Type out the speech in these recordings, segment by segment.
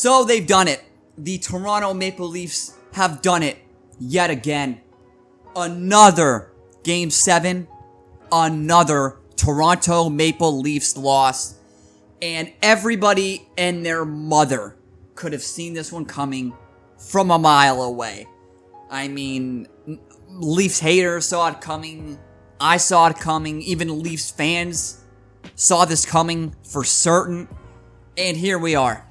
So they've done it. The Toronto Maple Leafs have done it yet again. Another Game 7. Another Toronto Maple Leafs loss. And everybody and their mother could have seen this one coming from a mile away. I mean, Leafs haters saw it coming. I saw it coming. Even Leafs fans saw this coming for certain. And here we are.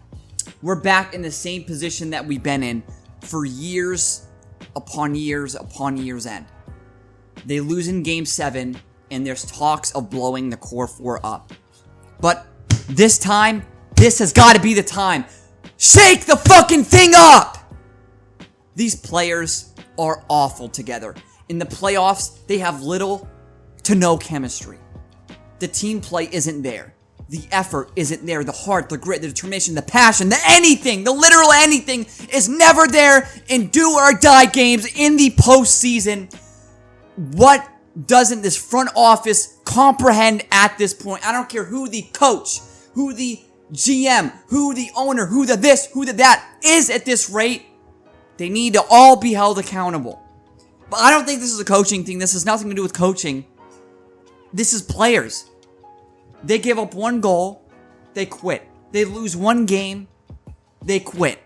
We're back in the same position that we've been in for years upon years upon years end. They lose in Game 7, and there's talks of blowing the Core 4 up. But this time, this has got to be the time. Shake the fucking thing up! These players are awful together. In the playoffs, they have little to no chemistry. The team play isn't there. The effort isn't there. The heart, the grit, the determination, the passion, the anything, the literal anything is never there in do or die games in the postseason. What doesn't this front office comprehend at this point? I don't care who the coach, who the GM, who the owner, who the this, who the that is at this rate. They need to all be held accountable. But I don't think this is a coaching thing. This has nothing to do with coaching. This is players. They give up one goal, they quit. They lose one game, they quit.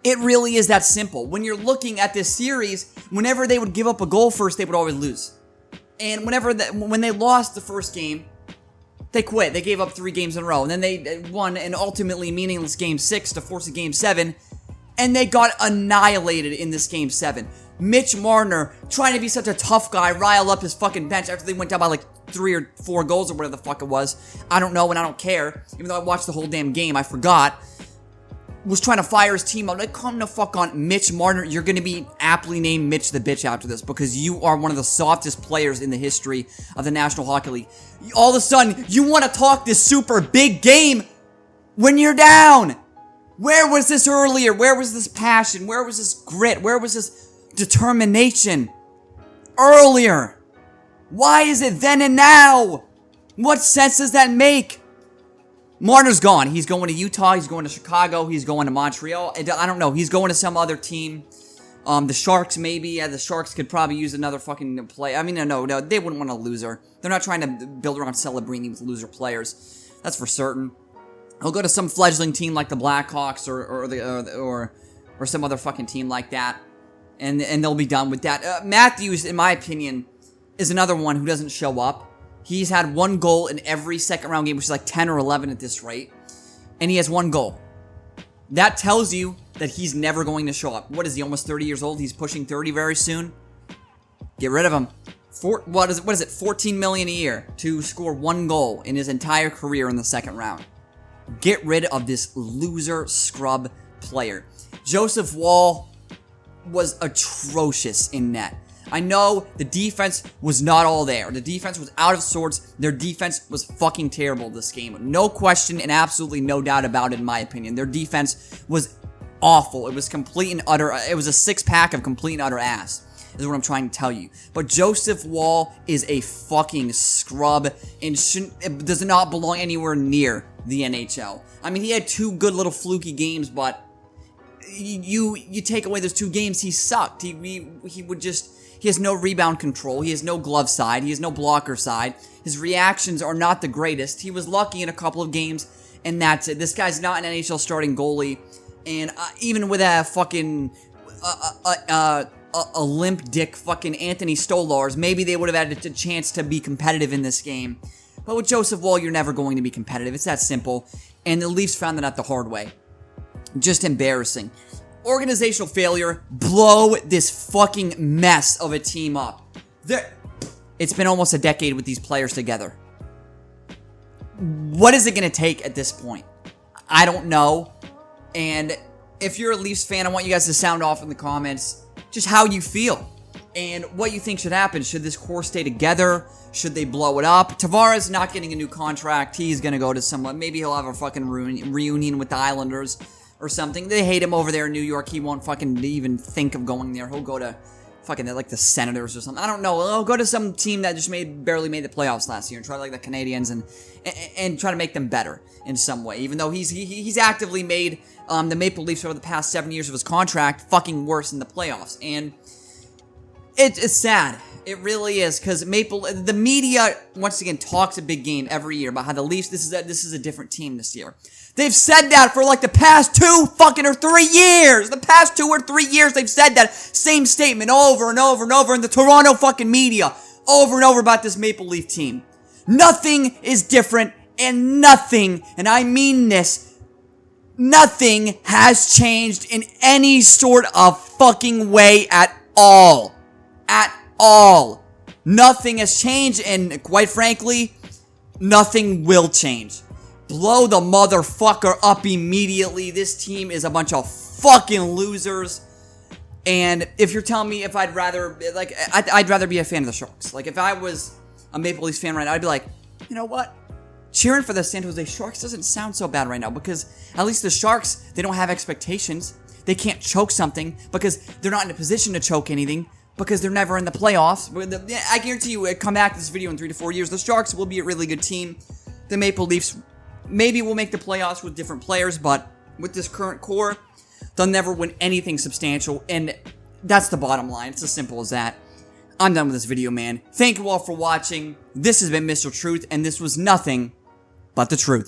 It really is that simple. When you're looking at this series, whenever they would give up a goal first, they would always lose. And when they lost the first game, they quit. They gave up 3 games in a row. And then they won an ultimately meaningless Game 6 to force a Game 7. And they got annihilated in this Game 7. Mitch Marner, trying to be such a tough guy, rile up his fucking bench after they went down by like 3 or 4 goals or whatever the fuck it was. I don't know and I don't care. Even though I watched the whole damn game, I forgot. Was trying to fire his team out. Like, come the fuck on, Mitch Marner. You're going to be aptly named Mitch the Bitch after this because you are one of the softest players in the history of the National Hockey League. All of a sudden, you want to talk this super big game when you're down. Where was this earlier? Where was this passion? Where was this grit? Where was this determination earlier? Why is it then and now? What sense does that make? Marner's gone. He's going to Utah. He's going to Chicago. He's going to Montreal. I don't know. He's going to some other team. The Sharks, maybe. Yeah, the Sharks could probably use another fucking play. I mean, no. They wouldn't want a loser. They're not trying to build around Celebrini with loser players. That's for certain. He'll go to some fledgling team like the Blackhawks or some other fucking team like that. And they'll be done with that. Matthews, in my opinion, is another one who doesn't show up. He's had 1 goal in every second round game, which is like 10 or 11 at this rate. And he has 1 goal. That tells you that he's never going to show up. What is he, almost 30 years old? He's pushing 30 very soon. Get rid of him. What is it? $14 million a year to score 1 goal in his entire career in the second round. Get rid of this loser scrub player. Joseph Woll was atrocious in net. I know the defense was not all there. The defense was out of sorts. Their defense was fucking terrible this game. No question and absolutely no doubt about it, in my opinion. Their defense was awful. It was complete and utter. It was a 6-pack of complete and utter ass, is what I'm trying to tell you. But Joseph Woll is a fucking scrub and does not belong anywhere near the NHL. I mean, he had 2 good little fluky games, but you take away those 2 games, he sucked. He has no rebound control. He has no glove side. He has no blocker side. His reactions are not the greatest. He was lucky in a couple of games, and that's it. This guy's not an NHL starting goalie, and even with a fucking a limp dick fucking Anthony Stolarz, maybe they would have had a chance to be competitive in this game. But with Joseph Woll, you're never going to be competitive. It's that simple, and the Leafs found that out the hard way. Just embarrassing. Organizational failure, blow this fucking mess of a team up. It's been almost a decade with these players together. What is it going to take at this point? I don't know. And if you're a Leafs fan, I want you guys to sound off in the comments just how you feel and what you think should happen. Should this core stay together? Should they blow it up? Tavares not getting a new contract. He's going to go to someone. Maybe he'll have a fucking reunion with the Islanders or something. They hate him over there in New York. He won't fucking even think of going there. He'll go to fucking they're like the Senators or something. I don't know. I'll go to some team that just barely made the playoffs last year and try like the Canadians and try to make them better in some way. Even though he's actively made the Maple Leafs over the past 7 years of his contract fucking worse in the playoffs, and it's sad. It really is, because the media once again talks a big game every year about how the Leafs, this is a different team this year. They've said that for like the past 2 fucking or 3 years. The past 2 or 3 years they've said that same statement over and over and over in the Toronto fucking media, over and over about this Maple Leaf team. Nothing is different, and nothing, and I mean this, nothing has changed in any sort of fucking way at all. At all. Nothing has changed, and quite frankly, nothing will change. Blow the motherfucker up immediately. This team is a bunch of fucking losers. And if you're telling me if I'd rather be a fan of the Sharks. Like, if I was a Maple Leafs fan right now, I'd be like, you know what? Cheering for the San Jose Sharks doesn't sound so bad right now, because at least the Sharks, they don't have expectations. They can't choke something because they're not in a position to choke anything, because they're never in the playoffs. I guarantee you, come back to this video in 3 to 4 years, the Sharks will be a really good team. The Maple Leafs maybe will make the playoffs with different players, but with this current core, they'll never win anything substantial, and that's the bottom line. It's as simple as that. I'm done with this video, man. Thank you all for watching. This has been Mr. Truth, and this was nothing but the truth.